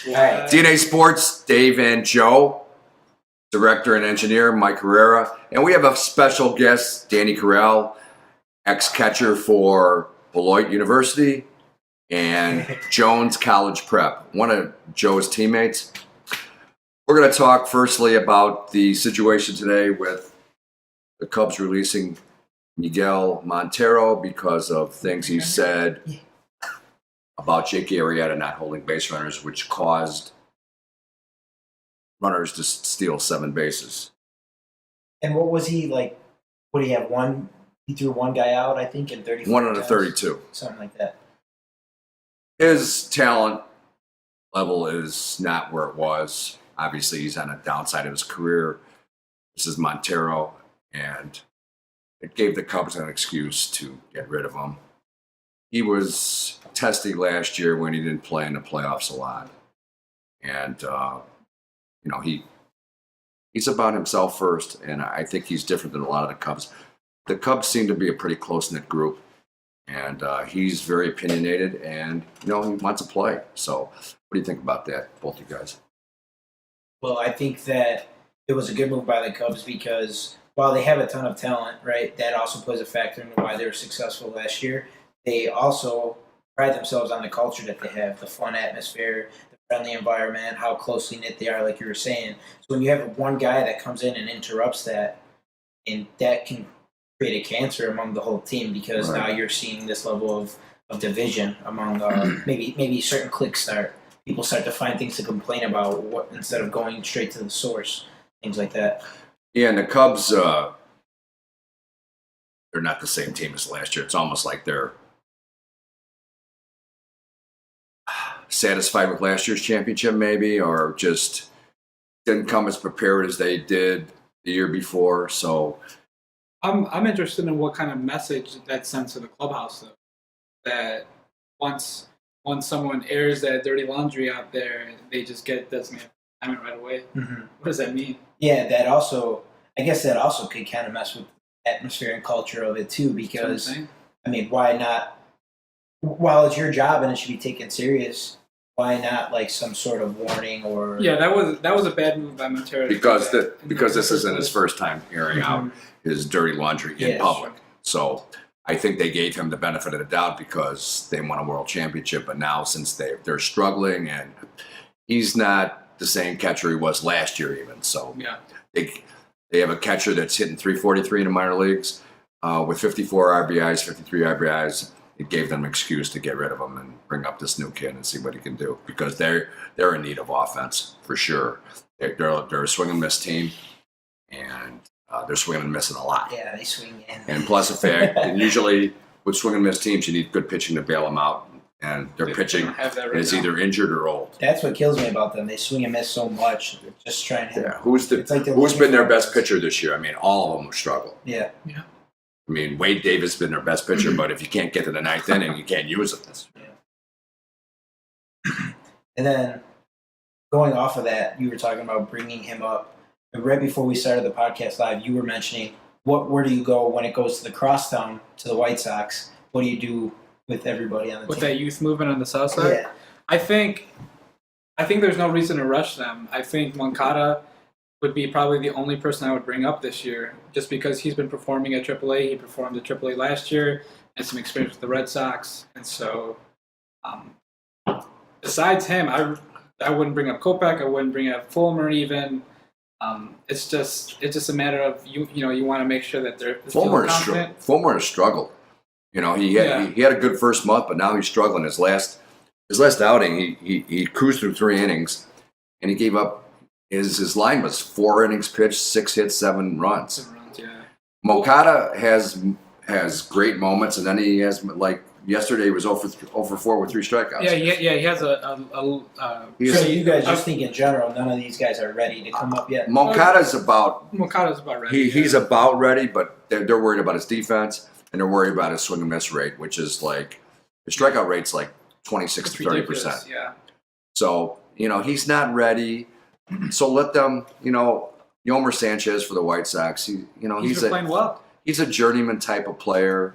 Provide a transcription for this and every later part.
What? DNA Sports, Dave and Joe. Director and engineer, Mike Herrera. And we have a special guest, Danny Corral, ex-catcher for Beloit University and Jones College Prep, one of Joe's teammates. We're going to talk firstly about the situation today with the Cubs releasing Miguel Montero because of things he said about Jake Arrieta not holding base runners, which caused runners to steal 7 bases. And what was he like? What did he have? He threw one guy out, I think, in 34. 1 out of 32. Something like that. His talent level is not where it was. Obviously, he's on a downside of his career. This is Montero, and it gave the Cubs an excuse to get rid of him. He was testy last year when he didn't play in the playoffs a lot. And, he's about himself first, and I think he's different than a lot of the Cubs. The Cubs seem to be a pretty close-knit group, and he's very opinionated, and, he wants to play. So what do you think about that, both you guys? Well, I think that it was a good move by the Cubs because while they have a ton of talent, right, that also plays a factor into why they were successful last year. They also pride themselves on the culture that they have, the fun atmosphere, the friendly environment, how closely knit they are, like you were saying. So when you have one guy that comes in and interrupts that, and that can create a cancer among the whole team because now you're seeing this level of division among maybe certain cliques people start to find things to complain about instead of going straight to the source, things like that. Yeah, and the Cubs, they're not the same team as last year. It's almost like they're satisfied with last year's championship, maybe, or just didn't come as prepared as they did the year before. So I'm interested in what kind of message that sends to the clubhouse, though. That once someone airs that dirty laundry out there, they just get designated assignment right away. Mm-hmm. What does that mean? Yeah, I guess that also could kind of mess with the atmosphere and culture of it too, because why not? While it's your job and it should be taken serious, why not like some sort of warning or? Yeah, that was a bad move by Montero. Because this isn't his first time airing out his dirty laundry in public. Sure. So I think they gave him the benefit of the doubt because they won a world championship. But now since they're struggling and he's not the same catcher he was last year even. So they have a catcher that's hitting .343 in the minor leagues with 54 RBIs, 53 RBIs. It gave them an excuse to get rid of him and bring up this new kid and see what he can do because they're in need of offense for sure. They're a swing and miss team, and they're swinging and missing a lot. Yeah, they swing in. And plus the fact, and usually with swing and miss teams, you need good pitching to bail them out, and their pitching is either injured or old. That's what kills me about them. They swing and miss so much. They're just trying to. Yeah, who's been their best pitcher this year? All of them have struggled. Yeah. Wade Davis has been their best pitcher, but if you can't get to the ninth inning, you can't use it. And then going off of that, you were talking about bringing him up. And right before we started the podcast live, you were mentioning where do you go when it goes to the crosstown to the White Sox? What do you do with everybody on the team? With that youth movement on the south side? Yeah. I think there's no reason to rush them. I think Moncada would be probably the only person I would bring up this year, just because he's been performing at AAA. He performed at AAA last year, and some experience with the Red Sox. And so, besides him, I wouldn't bring up Kopech. I wouldn't bring up Fulmer even. It's just a matter of you want to make sure that they're feeling confident. Fulmer has struggled. He had a good first month, but now he's struggling. His last outing, he cruised through 3 innings, and he gave up. His line was 4 innings pitched, 6 hits, 7 runs. Moncada has great moments, and then he has yesterday he was 0 for 4 with 3 strikeouts. He has So you guys just think in general, none of these guys are ready to come up yet? Moncada's about ready. He's about ready, but they're worried about his defense, and they're worried about his swing and miss rate, which is his strikeout rate's 26 to 30%. Yeah. So he's not ready. So let them, Yomer Sanchez for the White Sox. He's playing well. He's a journeyman type of player,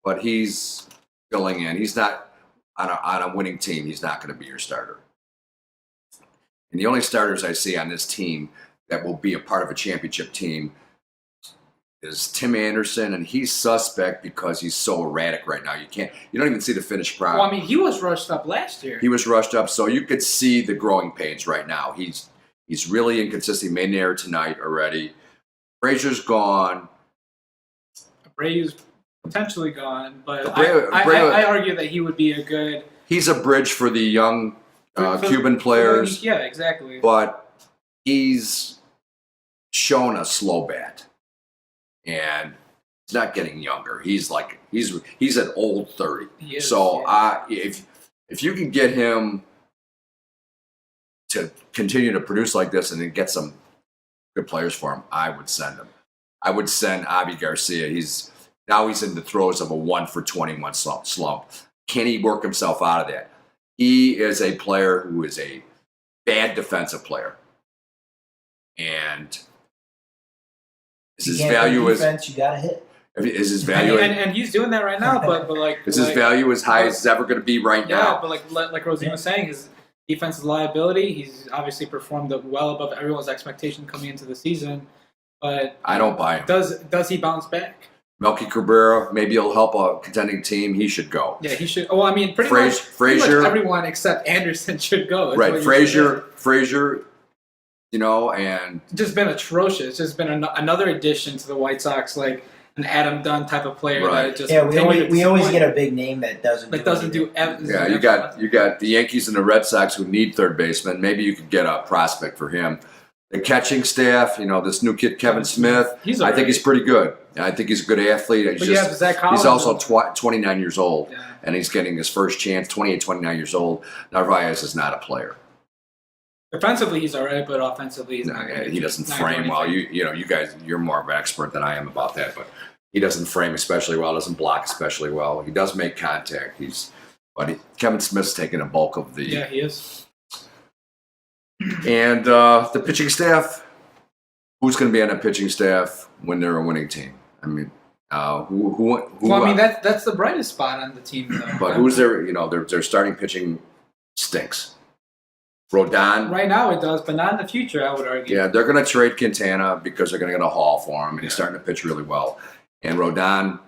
but he's filling in. He's not on a winning team. He's not going to be your starter. And the only starters I see on this team that will be a part of a championship team is Tim Anderson, and he's suspect because he's so erratic right now. You don't even see the finished product. Well, I mean, he was rushed up last year. He was rushed up, so you could see the growing pains right now. He's really inconsistent. He made an error tonight already. Frazier's gone. Abreu's potentially gone, but Abreu- I argue that he would be a good. He's a bridge for the young for Cuban players. Yeah, exactly. But he's shown a slow bat, and he's not getting younger. He's an old 30. He is, So yeah. if you can get him to continue to produce like this and then get some good players for him, I would send him. I would send Avi Garcia. He's in the throes of a 1 for 21 slump. Can he work himself out of that? He is a player who is a bad defensive player, and his value defense, you gotta hit. Is his value and he's doing that right now, but like is his value as high as it's ever going to be right now? Yeah, but like Rosine was saying, his defense is liability. He's obviously performed well above everyone's expectation coming into the season, but I don't buy him. Does he bounce back? Melky Cabrera, maybe he'll help a contending team. He should go. Yeah, he should. Well, I mean, pretty much everyone except Anderson should go. Right, Frazier, and just been atrocious. Just been another addition to the White Sox, like an Adam Dunn type of player. Right. That we always get a big name that doesn't do Yeah, you got the Yankees and the Red Sox who need third baseman. Maybe you could get a prospect for him. The catching staff, this new kid Kevin Smith, I think he's pretty good. I think he's a good athlete. Zach Collins, he's also 29 years old, yeah. And he's getting his first chance, 28, 29 years old. Narvaez is not a player. Defensively, he's all right, but offensively, he's not. He doesn't frame well. You guys, you're more of an expert than I am about that, but he doesn't frame especially well, doesn't block especially well. He does make contact. Kevin Smith's taking a bulk of the. Yeah, he is. And the pitching staff, who's going to be on the pitching staff when they're a winning team? I mean, who? Well, I mean, that's the brightest spot on the team, though. But who's their? Their starting pitching stinks. Rodon. Right now it does, but not in the future, I would argue. Yeah, they're going to trade Quintana because they're going to get a haul for him, and he's starting to pitch really well. And Rodon,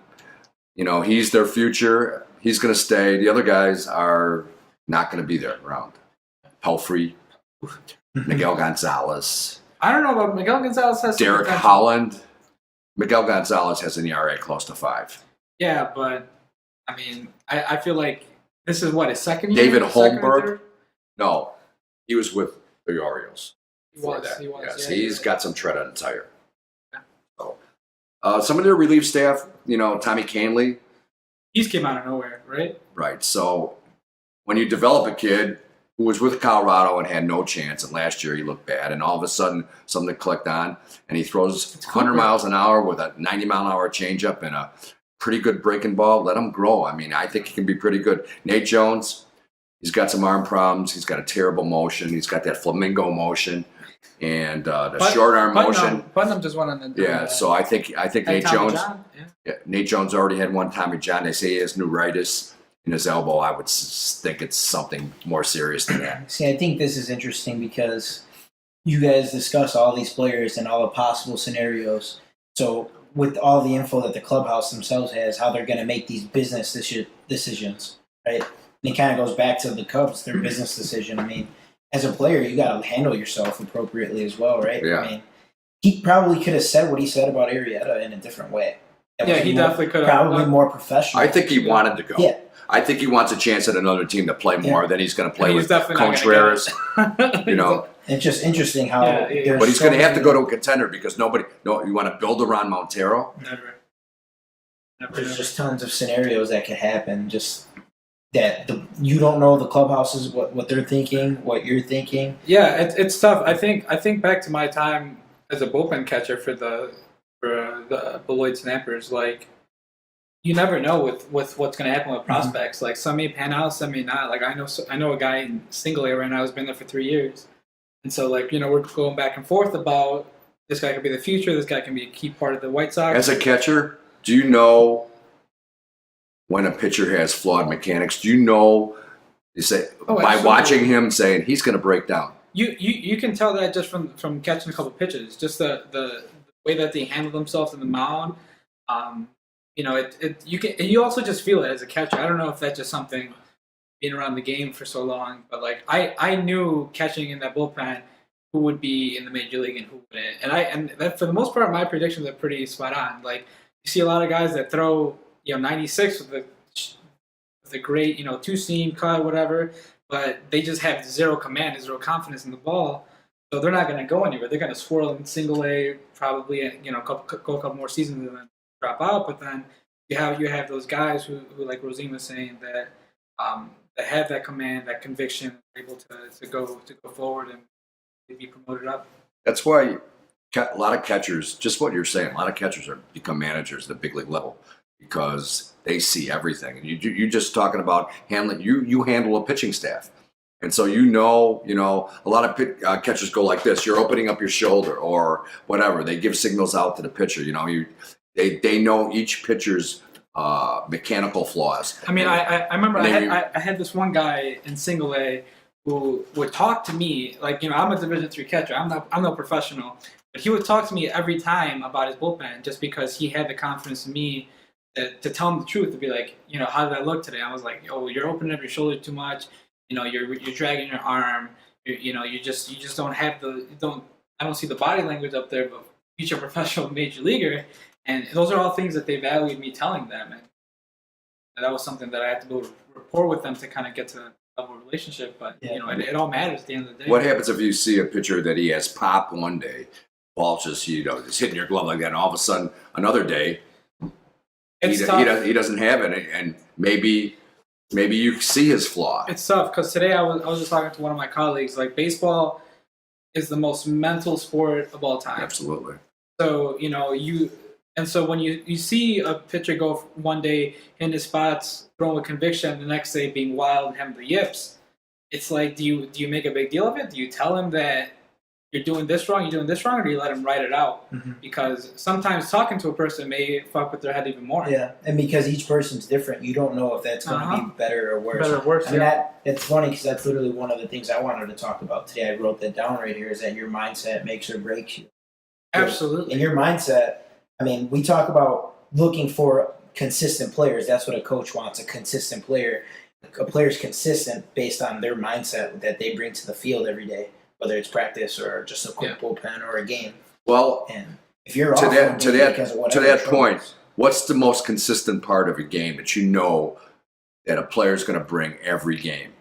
he's their future. He's going to stay. The other guys are not going to be there around. Pelfrey, Miguel Gonzalez. I don't know about Miguel Gonzalez has Derek Holland. Miguel Gonzalez has an ERA close to 5. Yeah, but I mean, I feel like this is his second year. David Holmberg. No, he was with the Orioles. He was. Yes, Yeah, he's got some tread on the tire. Yeah. So, some of their relief staff, Tommy Canley. He's came out of nowhere, right? Right. So when you develop a kid who was with Colorado and had no chance, and last year he looked bad, and all of a sudden something clicked on, and he throws 100 miles an hour with a 90-mile-an-hour changeup and a pretty good breaking ball, let him grow. I mean, I think he can be pretty good. Nate Jones, he's got some arm problems. He's got a terrible motion. He's got that flamingo motion and the short arm motion. Putnam just went on the yeah. So I think Nate Jones. John, yeah, Nate Jones already had one Tommy John. They say he has neuritis in his elbow. I would think it's something more serious than that. See, I think this is interesting because you guys discuss all these players and all the possible scenarios. So with all the info that the clubhouse themselves has, how they're going to make these business decisions, right? And it kind of goes back to the Cubs, their business decision. I mean, as a player, you got to handle yourself appropriately as well, right? Yeah. I mean, he probably could have said what he said about Arrieta in a different way. Yeah, he definitely could have. Probably more professional. I think he wanted to go. Yeah. I think he wants a chance at another team to play more. Then he's going to play with Contreras. It's just interesting how. But he's going to have to go to a contender because you want to build around Montero? Never. There's just tons of scenarios that could happen. Just that you don't know the clubhouses what they're thinking, what you're thinking. Yeah, it's tough. I think back to my time as a bullpen catcher for the Beloit Snappers. Like, you never know with what's going to happen with prospects. Like, some may pan out, some may not. Like, I know a guy in Single A right now who's been there for 3 years, and so we're going back and forth about this guy could be the future. This guy can be a key part of the White Sox. As a catcher, do you know when a pitcher has flawed mechanics? Do you know? You say by watching him saying he's going to break down. you can tell that just from catching a couple pitches, just the way that they handle themselves in the mound. You also just feel it as a catcher. I don't know if that's just something being around the game for so long, but like I knew catching in that bullpen who would be in the major league and who wouldn't, and that for the most part my predictions are pretty spot on. Like you see a lot of guys that throw 96 with a great two seam cut whatever, but they just have zero command and zero confidence in the ball, so they're not going to go anywhere. They're going to swirl in single A probably go a couple more seasons and then drop out. But then you have those guys who like Rosine was saying that have that command, that conviction, able to go forward and be promoted up. That's why a lot of catchers, just what you're saying, a lot of catchers become managers at the big league level because they see everything. And you're just talking about handling. You handle a pitching staff, and so a lot of catchers go like this. You're opening up your shoulder or whatever. They give signals out to the pitcher. They know each pitcher's mechanical flaws. I mean, I remember I had this one guy in single A who would talk to me like, I'm a Division III catcher. I'm no professional, but he would talk to me every time about his bullpen just because he had the confidence in me to tell him the truth, to be like, how did I look today? I was like, oh, you're opening up your shoulder too much. You're dragging your arm. You just don't have I don't see the body language up there, but he's a professional major leaguer. And those are all things that they valued me telling them. And that was something that I had to build rapport with them to kind of get to a level of relationship. But, it all matters at the end of the day. What happens if you see a pitcher that he has pop one day, ball just hitting your glove like that, and all of a sudden another day he doesn't have it, and maybe you see his flaw. It's tough because today I was just talking to one of my colleagues. Like, baseball is the most mental sport of all time. Absolutely. So And so when you see a pitcher go one day in his spots, throwing with conviction, the next day being wild and having the yips, it's like, do you make a big deal of it? Do you tell him that you're doing this wrong, or do you let him write it out? Mm-hmm. Because sometimes talking to a person may fuck with their head even more. Yeah, and because each person's different, you don't know if that's going to be better or worse. Better or worse, it's funny because that's literally one of the things I wanted to talk about today. I wrote that down right here, is that your mindset makes or breaks you. Absolutely. And your mindset, I mean, we talk about looking for consistent players. That's what a coach wants, a consistent player. A player's consistent based on their mindset that they bring to the field every day, whether it's practice or just a quick bullpen or a game. Well, and if you're to that point, what's the most consistent part of a game that that a player's going to bring every game?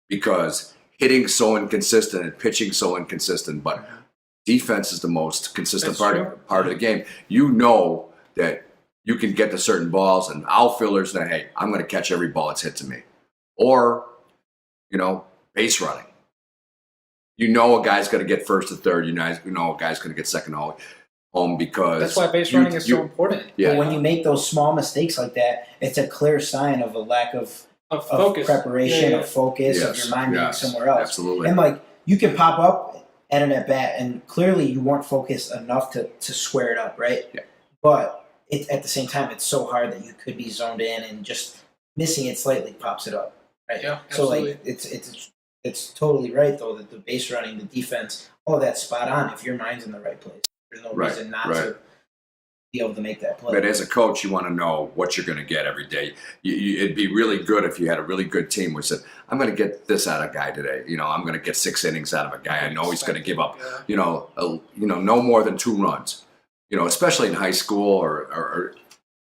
Because hitting so inconsistent and pitching so inconsistent, but defense is the most consistent part of the game. You know that you can get to certain balls, and outfielders that, hey, I'm going to catch every ball that's hit to me. Or, base running. A guy's going to get first to third. A guy's going to get second home because that's why base running is so important. Yeah. But when you make those small mistakes like that, it's a clear sign of a lack of focus, preparation, of focus, of your mind being somewhere else. Absolutely. And you can pop up at an at bat, and clearly you weren't focused enough to square it up, right? Yeah. But at the same time, it's so hard that you could be zoned in, and just missing it slightly pops it up, right? Yeah, absolutely. So it's totally right though that the base running, the defense, all of that's spot on if your mind's in the right place. There's no reason not to be able to make that play. But as a coach, you want to know what you're going to get every day. It'd be really good if you had a really good team which said, I'm going to get this out of a guy today. I'm going to get 6 innings out of a guy. I know he's going to give up, no more than 2 runs. Especially in high school or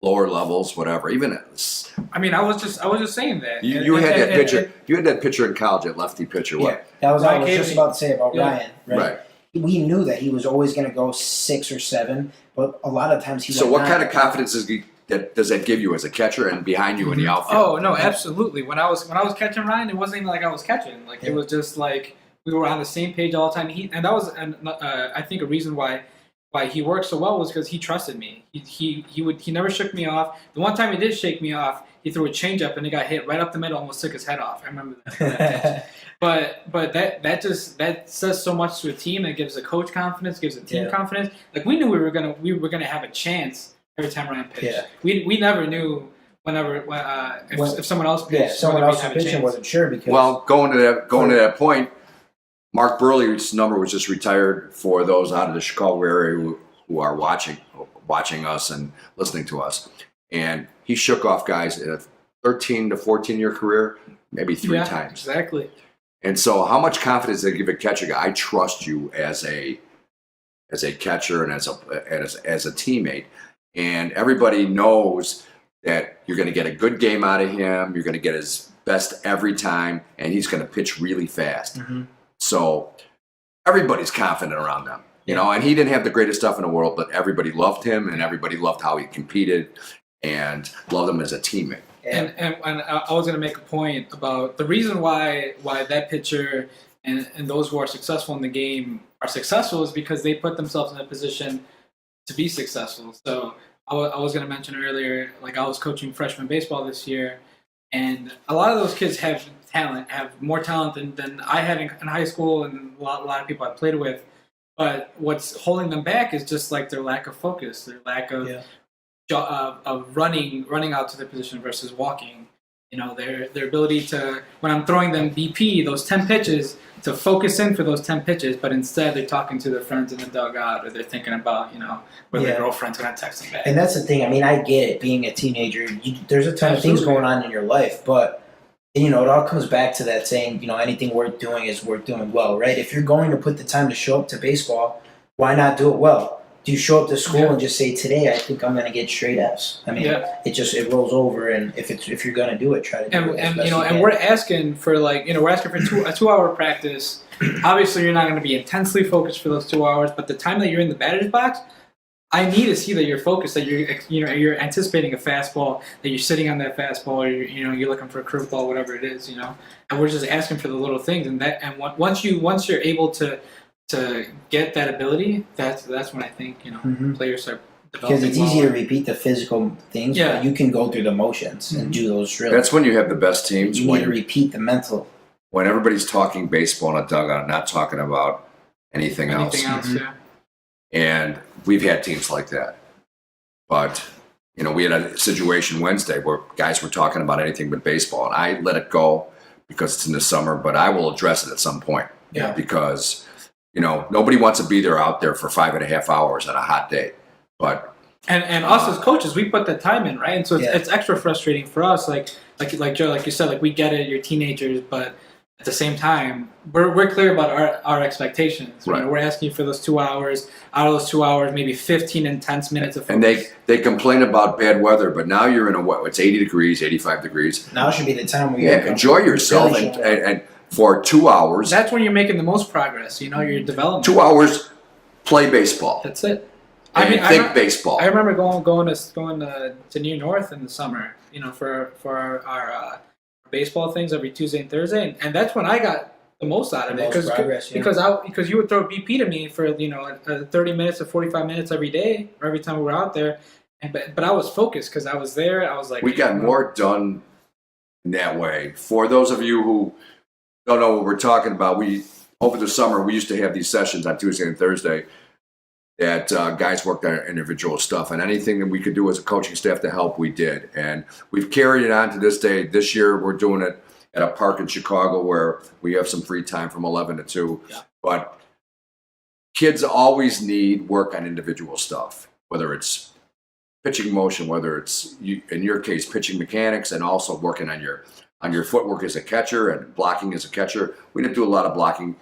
lower levels, whatever. I was just saying that. You had that pitcher. You had that pitcher in college, that lefty pitcher. What? Yeah, that was what I was just about to say about Ryan. Right. We knew that he was always going to go 6 or 7, but a lot of times he. So, what kind of confidence does that give you as a catcher and behind you in the outfield? Oh no, absolutely. When I was catching Ryan, it wasn't even like I was catching. It was just like we were on the same page all the time. And that was, I think, a reason why he worked so well was because he trusted me. He never shook me off. The one time he did shake me off, he threw a changeup and it got hit right up the middle, almost took his head off. I remember that. But that says so much to a team. It gives a coach confidence, gives a team confidence. We knew we were gonna have a chance every time Ryan pitched. Yeah. We never knew if someone else pitched. Yeah, someone else pitching wasn't sure because. Well, going to that point, Mark Burley's number was just retired for those out of the Chicago area who are watching us and listening to us. And he shook off guys in a 13 to 14 year career, maybe three times. Exactly. And so how much confidence they give a catcher? I trust you as a catcher and as a teammate. And everybody knows that you're going to get a good game out of him. You're going to get his best every time, and he's going to pitch really fast. Mm-hmm. So everybody's confident around them, you know. And he didn't have the greatest stuff in the world, but everybody loved him, and everybody loved how he competed, and loved him as a teammate. And I was going to make a point about the reason why that pitcher and those who are successful in the game are successful is because they put themselves in a position to be successful. So I was going to mention earlier, like I was coaching freshman baseball this year, and a lot of those kids have talent, have more talent than I had in high school and a lot of people I played with. But what's holding them back is just like their lack of focus, their lack of running out to their position versus walking. You know, their ability to, when I'm throwing them BP, those 10 pitches, to focus in for those 10 pitches, but instead they're talking to their friends in the dugout, or they're thinking about, you know, where their girlfriend's going to text them back. And that's the thing. I mean, I get it. Being a teenager, there's a ton of things going on in your life, but, you know, it all comes back to that saying, you know, anything worth doing is worth doing well, right? If you're going to put the time to show up to baseball, why not do it well? Do you show up to school and just say, today I think I'm going to get straight Fs? I mean, it rolls over, and if you're going to do it, try to do it. And you know, and we're asking for, like, you know, we're asking for a 2-hour practice. Obviously, you're not going to be intensely focused for those 2 hours, but the time that you're in the batter's box, I need to see that you're focused, that you're anticipating a fastball, that you're sitting on that fastball, or you're looking for a curveball, whatever it is, you know. And we're just asking for the little things, and once you're able to get that ability, that's when I think, you know, players start developing. Because it's easy to repeat the physical things, but you can go through the motions and do those drills. That's when you have the best teams. You need to repeat the mental. When everybody's talking baseball in a dugout, not talking about anything else. Yeah. And we've had teams like that. But, you know, we had a situation Wednesday where guys were talking about anything but baseball, and I let it go because it's in the summer, but I will address it at some point. Yeah. Because, you know, nobody wants to be out there for 5.5 hours on a hot day. But and us as coaches, we put that time in, right? And so it's extra frustrating for us. Like Joe, like you said, like we get it, you're teenagers, but at the same time, we're clear about our expectations. Right. You know, we're asking for those 2 hours. Out of those 2 hours, maybe 15 intense minutes of focus. And they complain about bad weather, but now you're in it's 80 degrees, 85 degrees. Now should be the time where you enjoy yourself and for 2 hours. That's when you're making the most progress. You know, you're developing. 2 hours, play baseball. That's it. Think baseball. I remember going to Near North in the summer. You know, for our baseball things every Tuesday and Thursday, and that's when I got the most out of it because you would throw BP to me for 30 minutes to 45 minutes every day or every time we were out there, but I was focused because I was there. I was like, we got more done in that way. For those of you who don't know what we're talking about, over the summer we used to have these sessions on Tuesday and Thursday that guys worked on individual stuff, and anything that we could do as a coaching staff to help, we did. And we've carried it on to this day. This year, we're doing it at a park in Chicago where we have some free time from 11 to 2. Yeah. But kids always need work on individual stuff, whether it's pitching motion, whether it's, in your case, pitching mechanics, and also working on your footwork as a catcher and blocking as a catcher. We didn't do a lot of blocking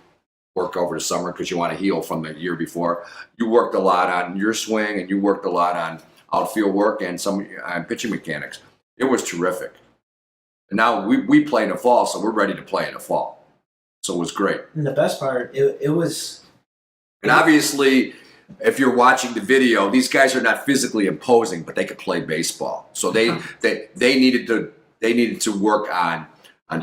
work over the summer because you want to heal from the year before. You worked a lot on your swing, and you worked a lot on outfield work and some on pitching mechanics. It was terrific. And now we play in the fall, so we're ready to play in the fall. So it was great. And the best part, it was. And obviously, if you're watching the video, these guys are not physically imposing, but they could play baseball. So they needed to work on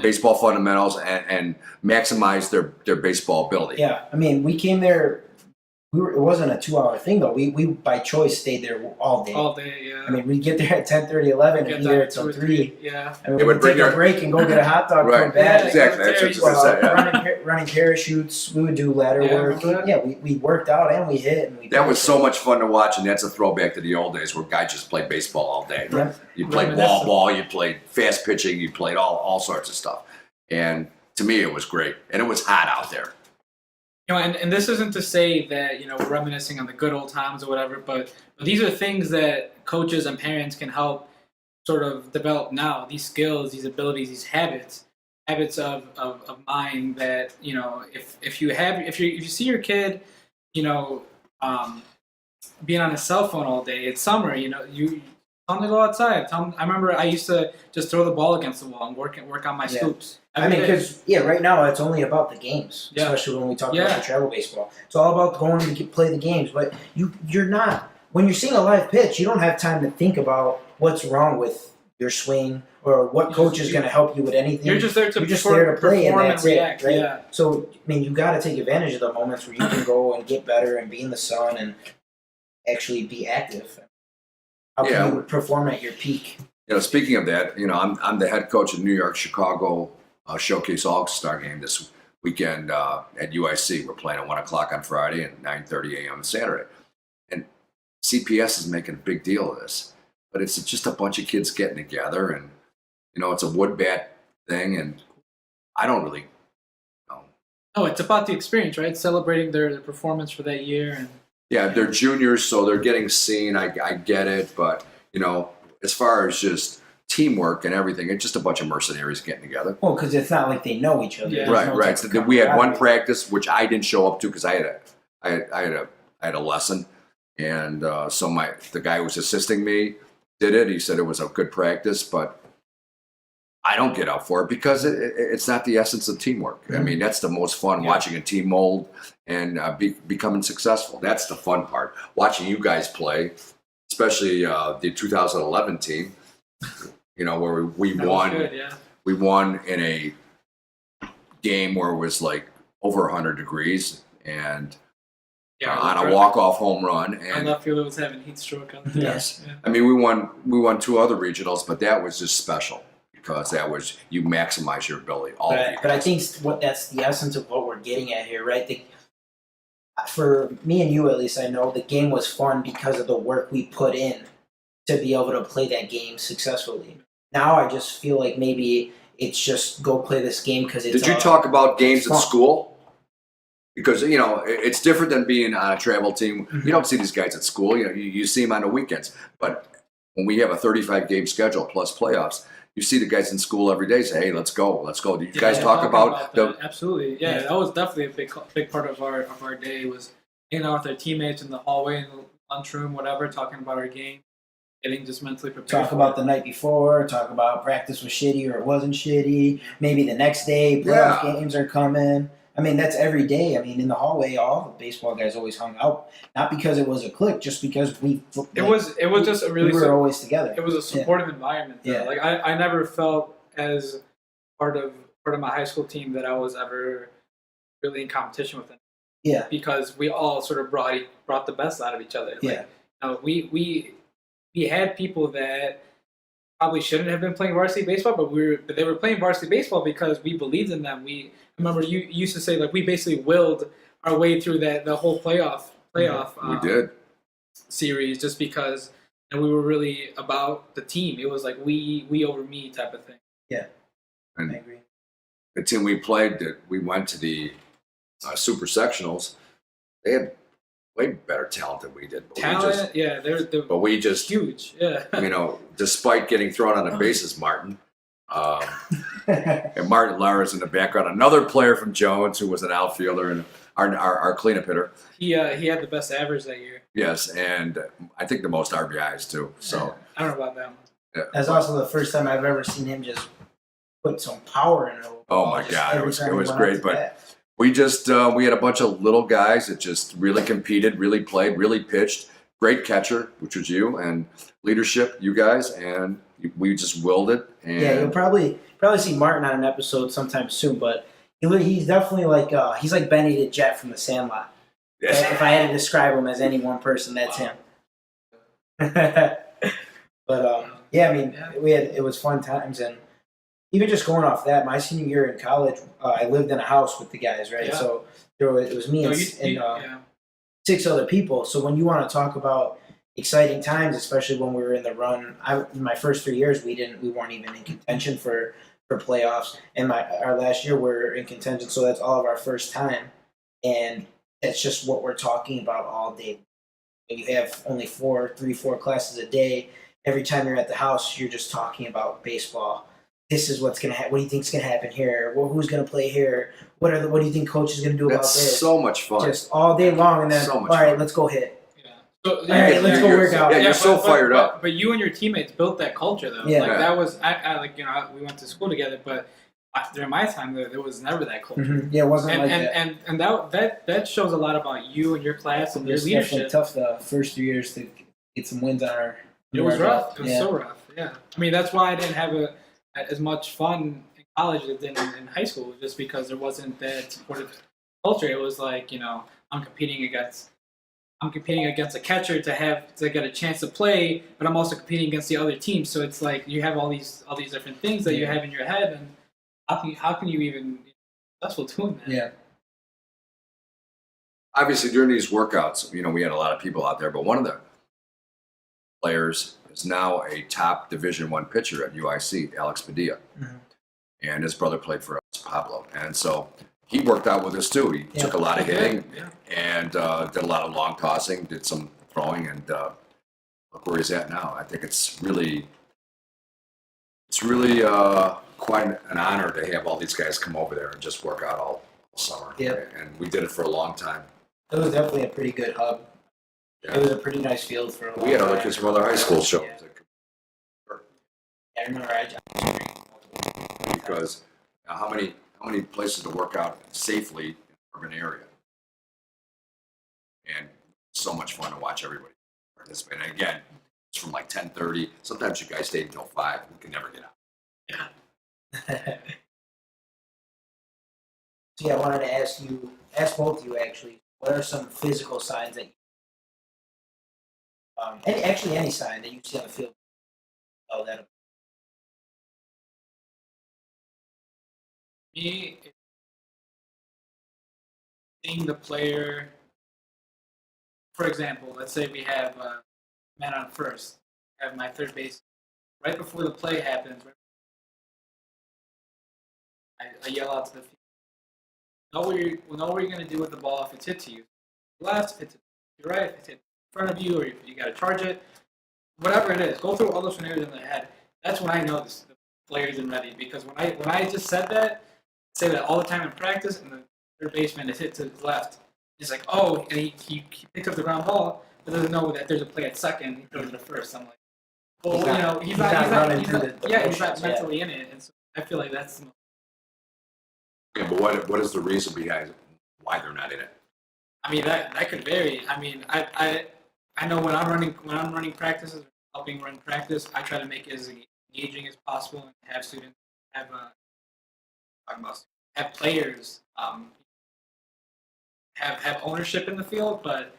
baseball fundamentals and maximize their baseball ability. Yeah, I mean, we came there. It wasn't a 2-hour thing though. We by choice stayed there all day. All day, yeah. I mean, we'd get there at 10:30, 11, and be there until 3. Yeah. I mean, we'd take a break and go get a hot dog. Right. Come back. Yeah, exactly. That's what you said. Yeah. Running parachutes. We would do ladder work. Yeah, we worked out and we hit. And that was so much fun to watch, and that's a throwback to the old days where guys just played baseball all day. Yep. You played ball, you played fast pitching, you played all sorts of stuff. And to me, it was great. And it was hot out there. And this isn't to say that we're reminiscing on the good old times or whatever, but these are things that coaches and parents can help sort of develop now. These skills, these abilities, these habits of mind that if you see your kid, you know, um, being on his cell phone all day. It's summer, you tell him to go outside. I remember I used to just throw the ball against the wall and work on my scoops. I mean, because right now it's only about the games, especially when we talk about the travel baseball. It's all about going to play the games, but you're not. When you're seeing a live pitch, you don't have time to think about what's wrong with your swing or what coach is going to help you with anything. You're just there to play and that's react, it, right? Yeah. So I mean, you got to take advantage of the moments where you can go and get better and be in the sun and actually be active. How can you perform at your peak? Speaking of that, I'm the head coach of New York Chicago Showcase All-Star game this weekend at UIC. We're playing at 1 o'clock on Friday and 9:30 a.m. on Saturday. And CPS is making a big deal of this. But it's just a bunch of kids getting together, and, it's a wood bat thing, and I don't really know. Oh, it's about the experience, right? Celebrating their performance for that year. And yeah, they're juniors, so they're getting seen. I get it. But, as far as just teamwork and everything, it's just a bunch of mercenaries getting together. Well, because it's not like they know each other. Yeah. Right. So we had one practice, which I didn't show up to because I had a lesson. And so the guy who was assisting me did it. He said it was a good practice, but I don't get up for it because it's not the essence of teamwork. I mean, that's the most fun, watching a team mold and becoming successful. That's the fun part. Watching you guys play, especially the 2011 team, where we won. Good, yeah. We won in a game where it was like over 100 degrees and on a walk-off home run. And our left fielder was having heat stroke on the yes. Yeah. I mean, we won 2 other regionals, but that was just special because that was you maximize your ability. But I think that's the essence of what we're getting at here, right? For me and you, at least, I know the game was fun because of the work we put in to be able to play that game successfully. Now I just feel like maybe it's just go play this game because it's. Did you talk about games at school? Because, it's different than being on a travel team. Mm-hmm. You don't see these guys at school. You see them on the weekends. But when we have a 35-game schedule plus playoffs, you see the guys in school every day say, hey, let's go. Do you guys talk about that? Absolutely. Yeah, that was definitely a big part of our day was hanging out with our teammates in the hallway, in the lunchroom, whatever, talking about our game, getting just mentally prepared. Talk about the night before, talk about practice was shitty or it wasn't shitty. Maybe the next day, playoff games are coming. I mean, that's every day. I mean, in the hallway, all the baseball guys always hung out. Not because it was a clique, just because it was just a really. We were always together. It was a supportive environment. Though. Yeah. Like I never felt as part of my high school team that I was ever really in competition with them. Yeah. Because we all sort of brought the best out of each other. Yeah. Like, we had people that probably shouldn't have been playing varsity baseball, but they were playing varsity baseball because we believed in them. I remember you used to say like we basically willed our way through the whole playoff we did series just because we were really about the team. It was like we over me type of thing. Yeah, and I agree. The team we played that we went to the super sectionals, they had way better talent than we did. But they're but we just huge. Yeah, despite getting thrown on the bases, Martin. And Martin Lara's in the background. Another player from Jones who was an outfielder and our cleanup hitter. He had the best average that year. Yes, and I think the most RBIs too. So I don't know about that one. Yeah. That's also the first time I've ever seen him just put some power in it. Oh my God, it was great. But we just we had a bunch of little guys that just really competed, really played, really pitched. Great catcher, which was you, and leadership, you guys, and we just willed it. And yeah, you'll probably see Martin on an episode sometime soon, but he's definitely like he's like Benny the Jet from The Sandlot. Yes. If I had to describe him as any one person, that's him. But yeah, I mean, it was fun times, and even just going off that, my senior year in college, I lived in a house with the guys, right? Yeah. So it was me and 6 other people. So when you want to talk about exciting times, especially when we were in the run, in my first 3 years, we weren't even in contention for playoffs. And our last year, we were in contention, so that's all of our first time. and that's just what we're talking about all day. When you have only 4 classes a day, every time you're at the house, you're just talking about baseball. This is what's gonna happen. What do you think's gonna happen here? Well, who's gonna play here? What do you think coach is gonna do about That's this? so much fun. Just all day long, and then So much all right, fun. let's go hit. Yeah. So, All right, let's go work out. Yeah, you're so fired up. But you and your teammates built that culture, though. Yeah. Like that was, I like we went to school together, but during my time, there was never that culture. Mm-hmm. Yeah, it wasn't And, like and, that. and that shows a lot about you and your class and It your was definitely leadership. tough the first 3 years to get some wins on our. It was our rough. belt. It was so rough. Yeah. I mean, that's why I didn't have as much fun in college as I did in high school, just because there wasn't that supportive culture. It was like, I'm competing against a catcher to get a chance to play, but I'm also competing against the other team. So it's like you have all these different things that you have in your head, and how can you even be successful doing that? Yeah. Obviously, during these workouts, we had a lot of people out there, but one of the players is now a top Division I pitcher at UIC, Alex Padilla. Mm-hmm. And his brother played for us, Pablo. And so he worked out with us too. He took a lot of hitting and did a lot of long tossing, did some throwing, and look where he's at now. I think it's really quite an honor to have all these guys come over there and just work out all summer. Yep. And we did it for a long time. It was definitely a pretty good hub. Yeah. It was a pretty nice field for a long We had other time. kids from other high schools show Yeah. up. I remember Because how many places to work out safely in the urban area, and so much fun to watch everybody participate. And again, it's from like 10:30. Sometimes you guys stay until 5. We can never get out. So yeah, I wanted to ask both of you actually, what are some physical signs that any sign that you see on the field? Oh, that. Me, seeing the player, for example, let's say we have a man on first, I have my third base. Right before the play happens, I yell out to the field, know what you're going to do with the ball if it's hit to you. Left, if it's hit to your right, if it's hit in front of you, or if you got to charge it. Whatever it is, go through all those scenarios in the head. That's when I know the player isn't ready, because when I just said that, say that all the time in practice, and the third baseman is hit to his left. He's like, oh, and he picks up the ground ball, but doesn't know that there's a play at second. He throws it to first. I'm like, well, he's not mentally in it, and so I feel like that's. Yeah, but what is the reason behind why they're not in it? I mean, that could vary. I mean, I know when I'm running practices, helping run practice, I try to make it as engaging as possible and have students have players have ownership in the field. But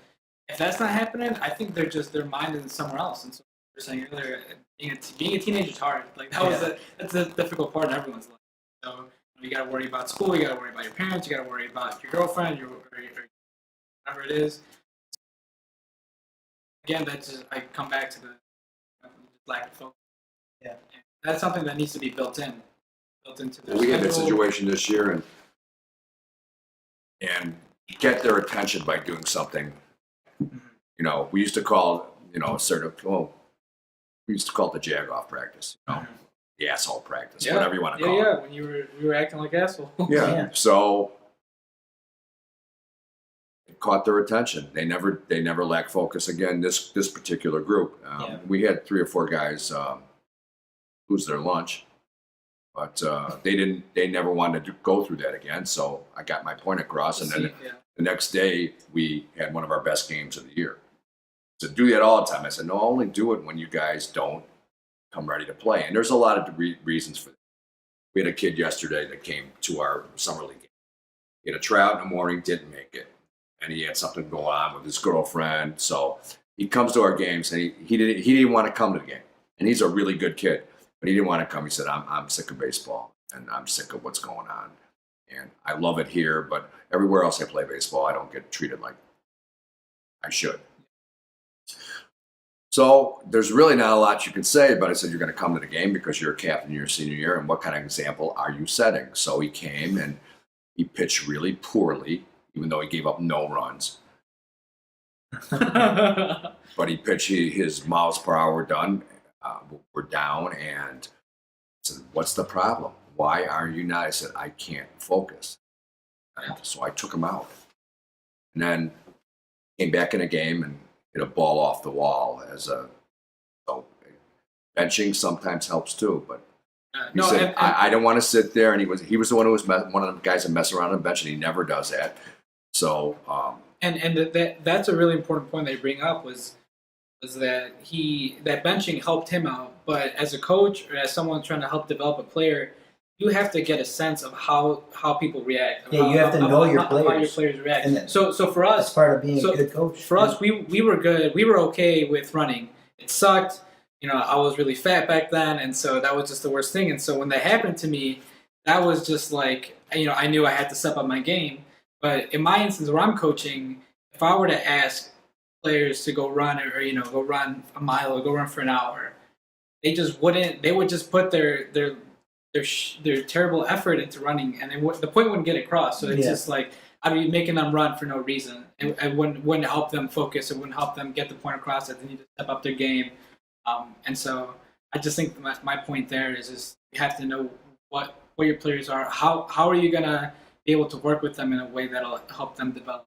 if that's not happening, I think their mind is somewhere else. And so we were saying earlier, being a teenager is hard. Like that's the difficult part in everyone's life. So you got to worry about school, you got to worry about your parents, you got to worry about your girlfriend, or whatever it is. Again, I come back to the lack of focus. Yeah, and that's something that needs to be built into their We had that schedule. situation this year, and get their attention by doing something. We used to call we used to call it the jag-off practice. The asshole practice, whatever you want to call it. Yeah, when you were acting like asshole. Yeah. So it caught their attention. They never lack focus. Again, this particular group, we had 3 or 4 guys lose their lunch, but they never wanted to go through that again. So I got my point across, and then the next day we had one of our best games of the year. To do that all the time, I said, no, only do it when you guys don't come ready to play. And there's a lot of reasons for that. We had a kid yesterday that came to our summer league game. He had a tryout in the morning, didn't make it. And he had something going on with his girlfriend. So he comes to our games, and he didn't want to come to the game. And he's a really good kid, but he didn't want to come. He said, I'm sick of baseball, and I'm sick of what's going on. And I love it here, but everywhere else I play baseball, I don't get treated like I should. So there's really not a lot you can say, but I said, you're going to come to the game because you're a captain in your senior year, and what kind of example are you setting? So he came, and he pitched really poorly. even though he gave up no runs. But he pitched. His miles per hour were down, and I said, "What's the problem? Why are you not?" I said, "I can't focus." And so I took him out, and then came back in a game and hit a ball off the wall. So benching sometimes helps too, but. He said, I don't want to sit there, and he was the one who was one of the guys that mess around on the bench, and he never does that. So that's a really important point they bring up was that that benching helped him out, but as a coach or as someone trying to help develop a player, you have to get a sense of how people react. Yeah, you have to know your players. How your players react. And so for us, that's part of being a good coach. For us, we were good. We were okay with running. It sucked. I was really fat back then, and so that was just the worst thing. And so when that happened to me, that was just like, I knew I had to step up my game. But in my instance where I'm coaching, if I were to ask players to go run or go run a mile or go run for an hour, they just wouldn't. They would just put their terrible effort into running, and the point wouldn't get across. So it's just like I'd be making them run for no reason. It wouldn't help them focus. It wouldn't help them get the point across that they need to step up their game. And so I just think my point there is you have to know what your players are. How are you gonna be able to work with them in a way that'll help them develop?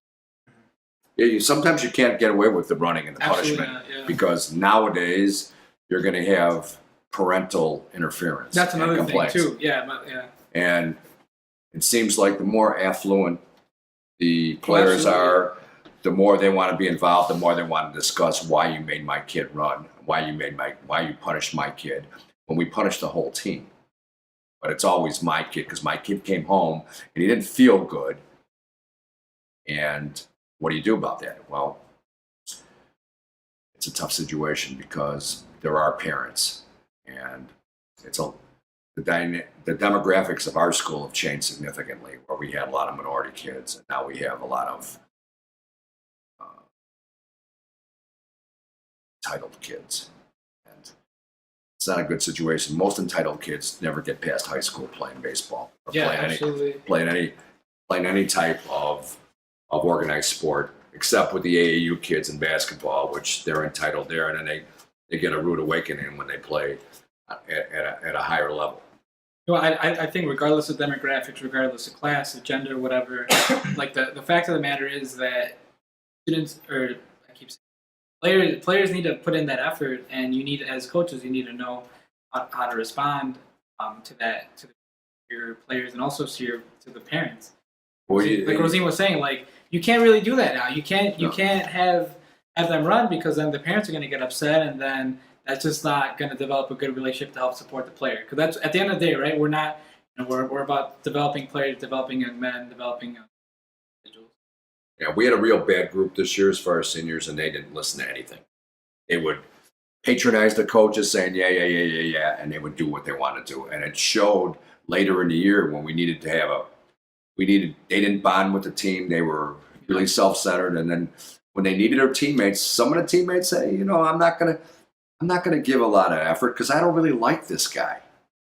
Yeah, sometimes you can't get away with the running and the punishment because nowadays you're going to have parental interference. That's another thing too. Yeah. And it seems like the more affluent the players are, the more they want to be involved, the more they want to discuss why you made my kid run, why you punished my kid, when we punish the whole team. But it's always my kid because my kid came home and he didn't feel good. And what do you do about that? Well, it's a tough situation because there are parents, and the demographics of our school have changed significantly, where we had a lot of minority kids, and now we have a lot of entitled kids. And it's not a good situation. Most entitled kids never get past high school playing baseball or playing any type of organized sport, except with the AAU kids in basketball, which they're entitled there, and then they get a rude awakening when they play at a higher level. I think regardless of demographics, regardless of class, of gender, whatever, like the fact of the matter is that players need to put in that effort, and as coaches, you need to know how to respond to your players and also to the parents. Well, like Rosine was saying, like you can't really do that now. You can't have them run because then the parents are going to get upset, and then that's just not going to develop a good relationship to help support the player. Because that's at the end of the day, right? We're not, we're about developing players, developing young men, developing individuals. Yeah, we had a real bad group this year as far as seniors, and they didn't listen to anything. They would patronize the coaches, saying yeah, and they would do what they wanted to, and it showed later in the year when we needed to have they didn't bond with the team. They were really self-centered. And then when they needed their teammates, some of the teammates say, I'm not going to give a lot of effort because I don't really like this guy.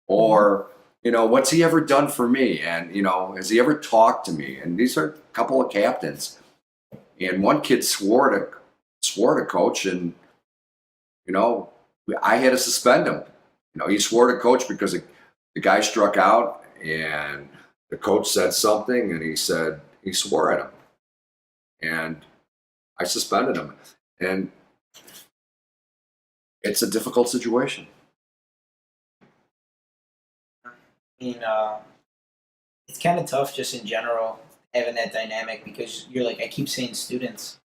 Or, what's he ever done for me? And, has he ever talked to me? And these are a couple of captains. And one kid swore to coach, and, I had to suspend him. He swore to coach because the guy struck out, and the coach said something, and he swore at him. And I suspended him. And it's a difficult situation. I mean, it's kind of tough just in general having that dynamic because you're like, I keep saying students.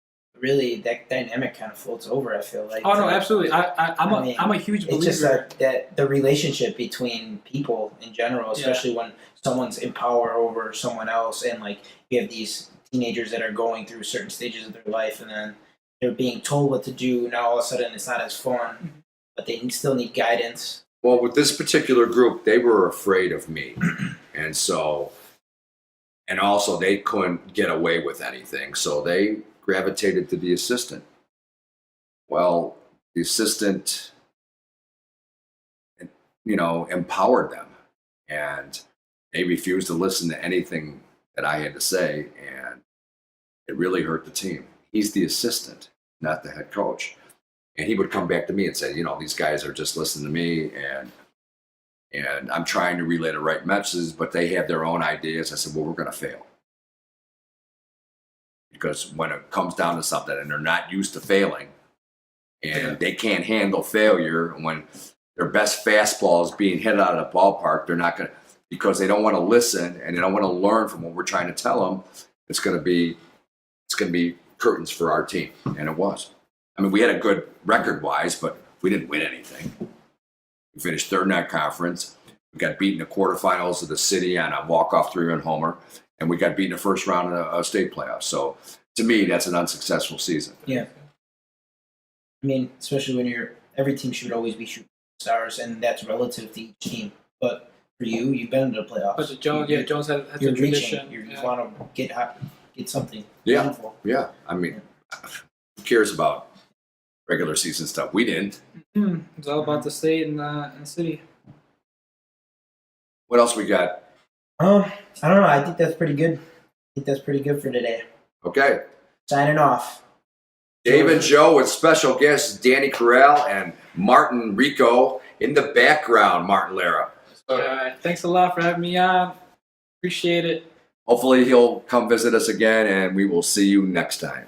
Really, that dynamic kind of floats over, I feel like. Oh, no, absolutely. I'm a huge believer. It's just that the relationship between people in general, especially when someone's in power over someone else, and like you have these teenagers that are going through certain stages of their life, and then they're being told what to do. Now all of a sudden it's not as fun, but they still need guidance. Well, with this particular group, they were afraid of me, and also they couldn't get away with anything, so they gravitated to the assistant. Well, the assistant, empowered them, and they refused to listen to anything that I had to say. And It really hurt the team. He's the assistant, not the head coach. And he would come back to me and say, these guys are just listening to me, and I'm trying to relay the right messages, but they have their own ideas. I said, well, we're going to fail. Because when it comes down to something and they're not used to failing and they can't handle failure, and when their best fastball is being hit out of the ballpark, they're not going to, because they don't want to listen and they don't want to learn from what we're trying to tell them. It's going to be curtains for our team. And it was. I mean, we had a good record-wise, but we didn't win anything. We finished third in that conference. We got beat in the quarterfinals of the city on a walk-off 3-run homer, and we got beat in the first round of the state playoffs. So, to me, that's an unsuccessful season. Yeah. I mean, especially when every team should always be shooting stars, and that's relative to each team. But for you, you've been to the playoffs. But Jones has you're the tradition. You want to get something. Yeah. Meaningful. Yeah. I mean, who cares about regular season stuff? We didn't. It's all about the state and the city. What else we got? I don't know. I think that's pretty good. For today. Okay. Signing off. Dave and Joe with special guests Danny Corral and Martin Rico in the background, Martin Lara. All right. Thanks a lot for having me on. Appreciate it. Hopefully he'll come visit us again, and we will see you next time.